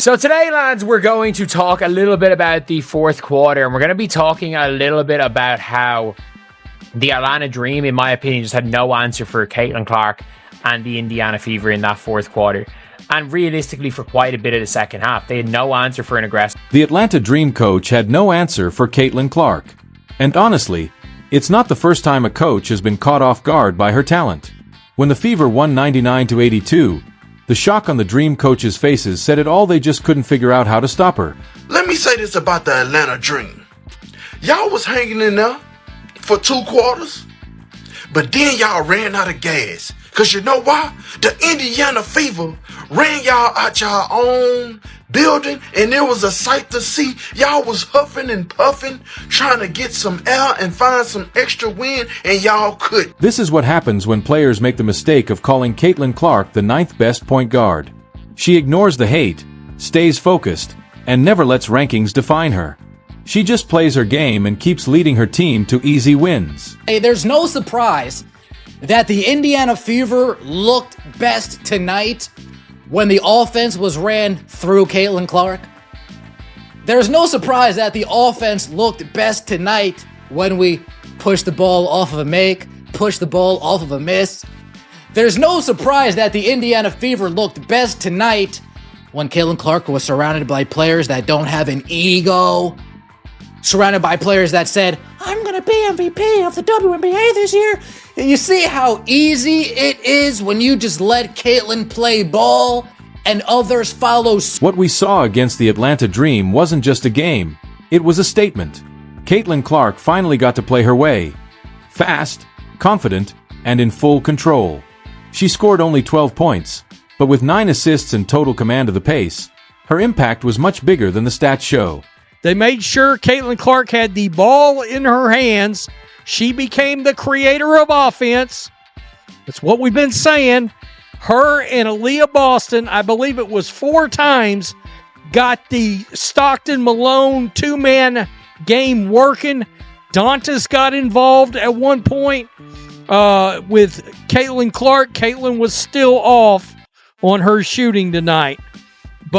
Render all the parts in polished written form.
So today, lads, we're going to talk a little bit about the fourth quarter, and we're going to be talking a little bit about how the Atlanta Dream, in my opinion, just had no answer for Caitlin Clark and the Indiana Fever in that fourth quarter. And realistically, for quite a bit of the second half, they had no answer for an aggressive. The Atlanta Dream coach had no answer for Caitlin Clark. And honestly, it's not the first time a coach has been caught off guard by her talent. When the Fever won 99-82, the shock on the Dream coach's faces said it all. They just couldn't figure out how to stop her. Let me say this about the Atlanta Dream. Y'all was hanging in there for 2 quarters, but then y'all ran out of gas. Cause you know why? The Indiana Fever ran y'all out y'all own building, and it was a sight to see. Y'all was huffing and puffing, trying to get some air and find some extra wind, and y'all couldn't. This is what happens when players make the mistake of calling Caitlin Clark the 9th best point guard. She ignores the hate, stays focused, and never lets rankings define her. She just plays her game and keeps leading her team to easy wins. Hey, there's no surprise that the Indiana Fever looked best tonight when the offense was ran through Caitlin Clark. There's no surprise that the offense looked best tonight when we pushed the ball off of a make, pushed the ball off of a miss. There's no surprise that the Indiana Fever looked best tonight when Caitlin Clark was surrounded by players that don't have an ego, surrounded by players that said, I'm going to be MVP of the WNBA this year. You see how easy it is when you just let Caitlin play ball and others follow suit. What we saw against the Atlanta Dream wasn't just a game, it was a statement. Caitlin Clark finally got to play her way. Fast, confident, and in full control. She scored only 12 points, but with 9 assists and total command of the pace, her impact was much bigger than the stats show. They made sure Caitlin Clark had the ball in her hands. She became the creator of offense. That's what we've been saying. Her and Aaliyah Boston, I believe it was 4 times, got the Stockton-Malone 2-man game working. Dantas got involved at one point with Caitlin Clark. Caitlin was still off on her shooting tonight.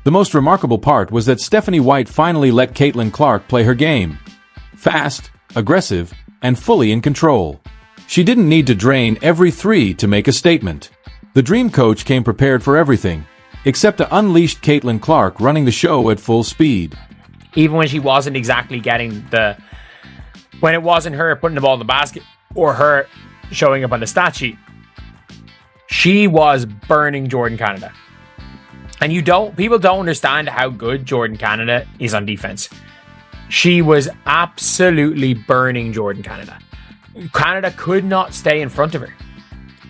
The most remarkable part was that Stephanie White finally let Caitlin Clark play her game. Fast, aggressive, and fully in control. She didn't need to drain every 3 to make a statement. The Dream coach came prepared for everything, except to unleash Caitlin Clark running the show at full speed. Even when she wasn't exactly getting when it wasn't her putting the ball in the basket or her showing up on the stat sheet, she was burning Jordan Canada. And people don't understand how good Jordan Canada is on defense. She was absolutely burning Jordan Canada. Canada could not stay in front of her.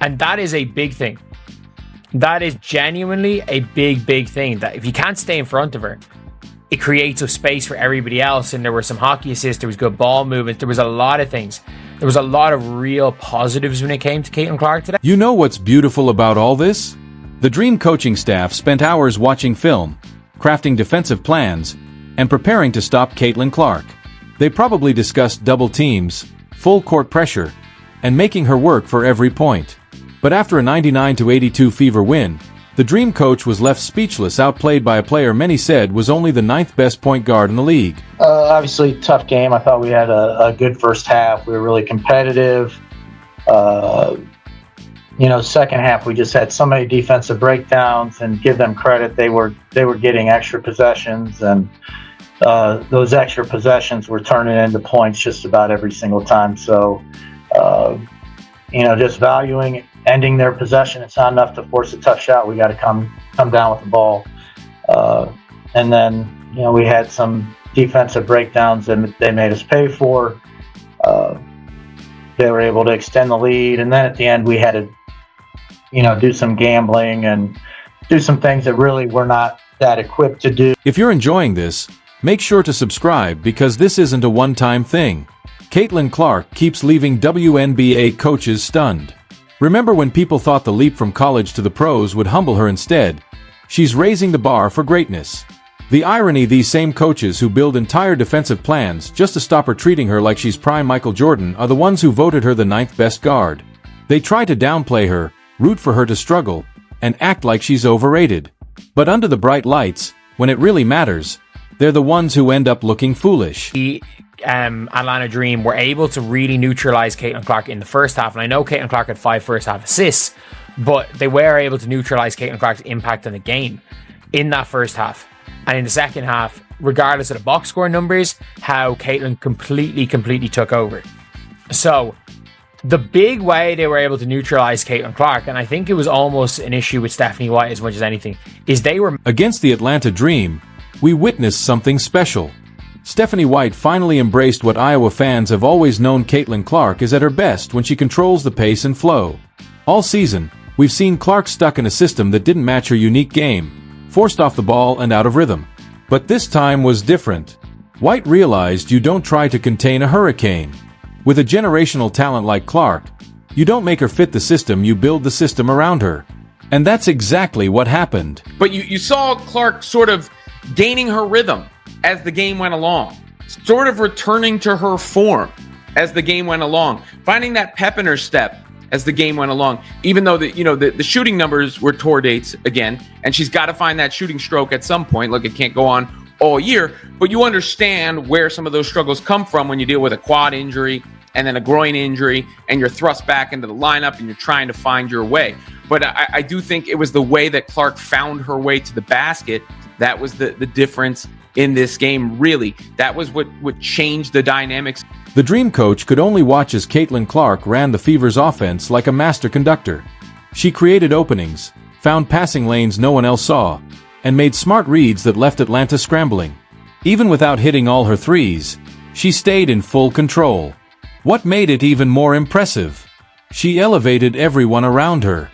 And that is a big thing. That is genuinely a big, big thing. That if you can't stay in front of her, it creates a space for everybody else. And there were some hockey assists, there was good ball movement, there was a lot of things. There was a lot of real positives when it came to Caitlin Clark today. You know what's beautiful about all this? The Dream coaching staff spent hours watching film, crafting defensive plans, and preparing to stop Caitlin Clark. They probably discussed double teams, full court pressure, and making her work for every point. But after a 99-82 Fever win, the Dream coach was left speechless, outplayed by a player many said was only the 9th best point guard in the league. Obviously, tough game. I thought we had a good first half. We were really competitive. Second half we just had so many defensive breakdowns, and give them credit, they were getting extra possessions, and those extra possessions were turning into points just about every single time. So, just valuing ending their possession. It's not enough to force a tough shot. We got to come down with the ball, and then we had some defensive breakdowns that they made us pay for. They were able to extend the lead, and then at the end we had to do some gambling and do some things that really we're not that equipped to do. If you're enjoying this, make sure to subscribe, because this isn't a one-time thing. Caitlin Clark keeps leaving WNBA coaches stunned. Remember when people thought the leap from college to the pros would humble her? Instead, she's raising the bar for greatness. The irony, these same coaches who build entire defensive plans just to stop her treating her like she's prime Michael Jordan are the ones who voted her the 9th best guard. They try to downplay her, root for her to struggle, and act like she's overrated. But under the bright lights, when it really matters, they're the ones who end up looking foolish. The Atlanta Dream were able to really neutralize Caitlin Clark in the first half. And I know Caitlin Clark had 5 first half assists, but they were able to neutralize Caitlin Clark's impact on the game in that first half. And in the second half, regardless of the box score numbers, how Caitlin completely took over. So the big way they were able to neutralize Caitlin Clark, and I think it was almost an issue with Stephanie White as much as anything, is they were... Against the Atlanta Dream, we witnessed something special. Stephanie White finally embraced what Iowa fans have always known Caitlin Clark is at her best when she controls the pace and flow. All season, we've seen Clark stuck in a system that didn't match her unique game, forced off the ball and out of rhythm. But this time was different. White realized you don't try to contain a hurricane. With a generational talent like Clark, you don't make her fit the system, you build the system around her. And that's exactly what happened. But you saw Clark sort of gaining her rhythm as the game went along, sort of returning to her form as the game went along, finding that pep in her step as the game went along, even though the shooting numbers were tour dates again, and she's got to find that shooting stroke at some point. Look, it can't go on all year, but you understand where some of those struggles come from when you deal with a quad injury and then a groin injury, and you're thrust back into the lineup and you're trying to find your way. But I do think it was the way that Clark found her way to the basket that was the difference in this game, really. That was what changed the dynamics. The Dream coach could only watch as Caitlin Clark ran the Fever's offense like a master conductor. She created openings, found passing lanes no one else saw, and made smart reads that left Atlanta scrambling. Even without hitting all her threes, she stayed in full control. What made it even more impressive? She elevated everyone around her.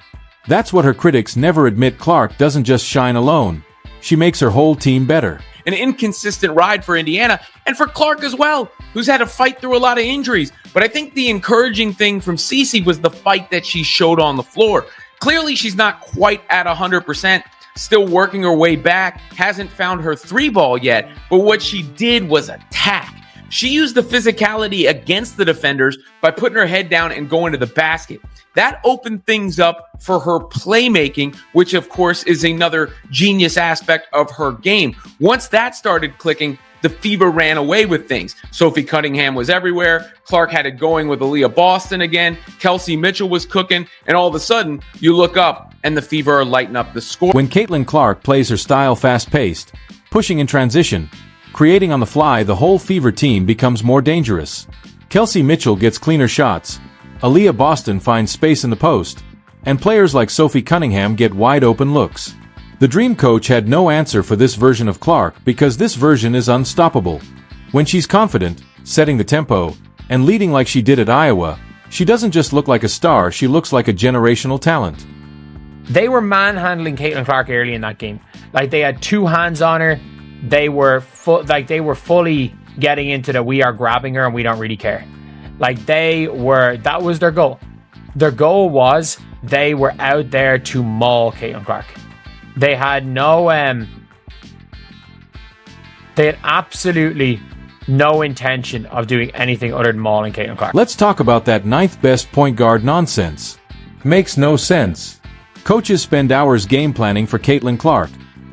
That's what her critics never admit. Clark doesn't just shine alone. She makes her whole team better. An inconsistent ride for Indiana and for Clark as well, who's had to fight through a lot of injuries. But I think the encouraging thing from Cece was the fight that she showed on the floor. Clearly, she's not quite at 100%, still working her way back, hasn't found her 3-ball yet, but what she did was attack. She used the physicality against the defenders by putting her head down and going to the basket. That opened things up for her playmaking, which of course is another genius aspect of her game. Once that started clicking, the Fever ran away with things. Sophie Cunningham was everywhere. Clark had it going with Aaliyah Boston again. Kelsey Mitchell was cooking. And all of a sudden, you look up and the Fever are lighting up the score. When Caitlin Clark plays her style fast-paced, pushing in transition, creating on the fly, the whole Fever team becomes more dangerous. Kelsey Mitchell gets cleaner shots, Aaliyah Boston finds space in the post, and players like Sophie Cunningham get wide-open looks. The Dream coach had no answer for this version of Clark because this version is unstoppable. When she's confident, setting the tempo, and leading like she did at Iowa, she doesn't just look like a star, she looks like a generational talent. They were manhandling Caitlin Clark early in that game. Like, they had 2 hands on her. They were fully getting into the we are grabbing her and we don't really care. Like, that was their goal. Their goal was they were out there to maul Caitlin Clark. They had they had absolutely no intention of doing anything other than mauling Caitlin Clark. Let's talk about that 9th best point guard nonsense. Makes no sense. Coaches spend hours game planning for Caitlin Clark,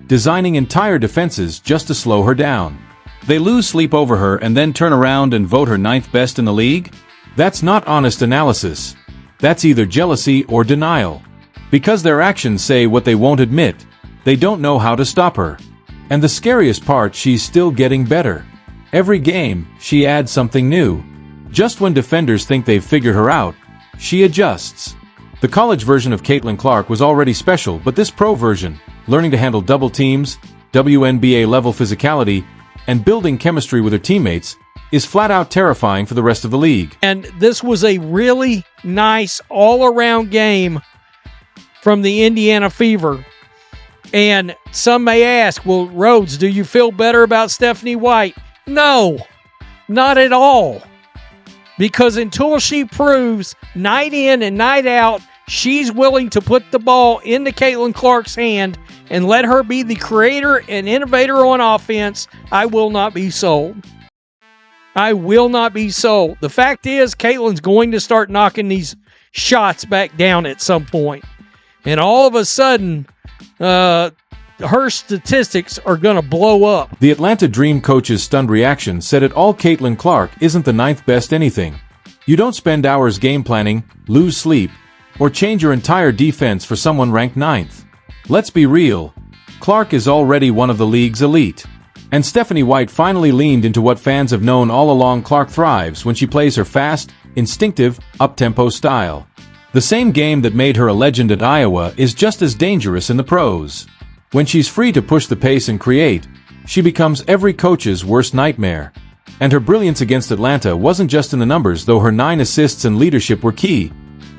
designing entire defenses just to slow her down. They lose sleep over her and then turn around and vote her 9th best in the league? That's not honest analysis. That's either jealousy or denial. Because their actions say what they won't admit, they don't know how to stop her. And the scariest part, she's still getting better. Every game, she adds something new. Just when defenders think they've figured her out, she adjusts. The college version of Caitlin Clark was already special, but this pro version, learning to handle double teams, WNBA level physicality, and building chemistry with her teammates, is flat out terrifying for the rest of the league. And this was a really nice all-around game from the Indiana Fever. And some may ask, well, Rhodes, do you feel better about Stephanie White? No, not at all. Because until she proves night in and night out she's willing to put the ball into Caitlin Clark's hand and let her be the creator and innovator on offense, I will not be sold. I will not be sold. The fact is, Caitlin's going to start knocking these shots back down at some point. And all of a sudden, her statistics are going to blow up. The Atlanta Dream coach's stunned reaction said it all. Caitlin Clark isn't the ninth best anything. You don't spend hours game planning, lose sleep, or change your entire defense for someone ranked ninth. Let's be real. Clark is already one of the league's elite. And Stephanie White finally leaned into what fans have known all along. Clark thrives when she plays her fast, instinctive, up-tempo style. The same game that made her a legend at Iowa is just as dangerous in the pros. When she's free to push the pace and create, she becomes every coach's worst nightmare. And her brilliance against Atlanta wasn't just in the numbers, though. Her 9 assists and leadership were key.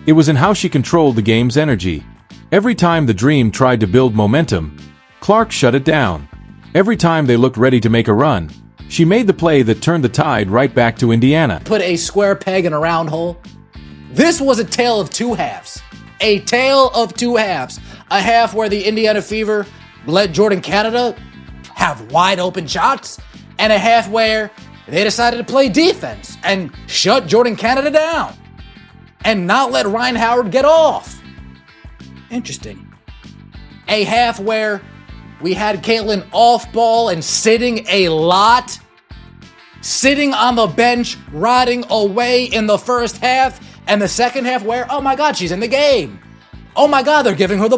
It was in how she controlled the game's energy. Every time the Dream tried to build momentum, Clark shut it down. Every time they looked ready to make a run, she made the play that turned the tide right back to Indiana. Put a square peg in a round hole. This was a tale of two halves. A tale of two halves. A half where the Indiana Fever let Jordan Canada have wide open shots, and a half where they decided to play defense and shut Jordan Canada down and not let Ryan Howard get off. Interesting. A half where we had Caitlin off ball and sitting a lot, sitting on the bench, rotting away in the first half, and the second half where, oh my God, she's in the game. Oh my God, they're giving her the ball.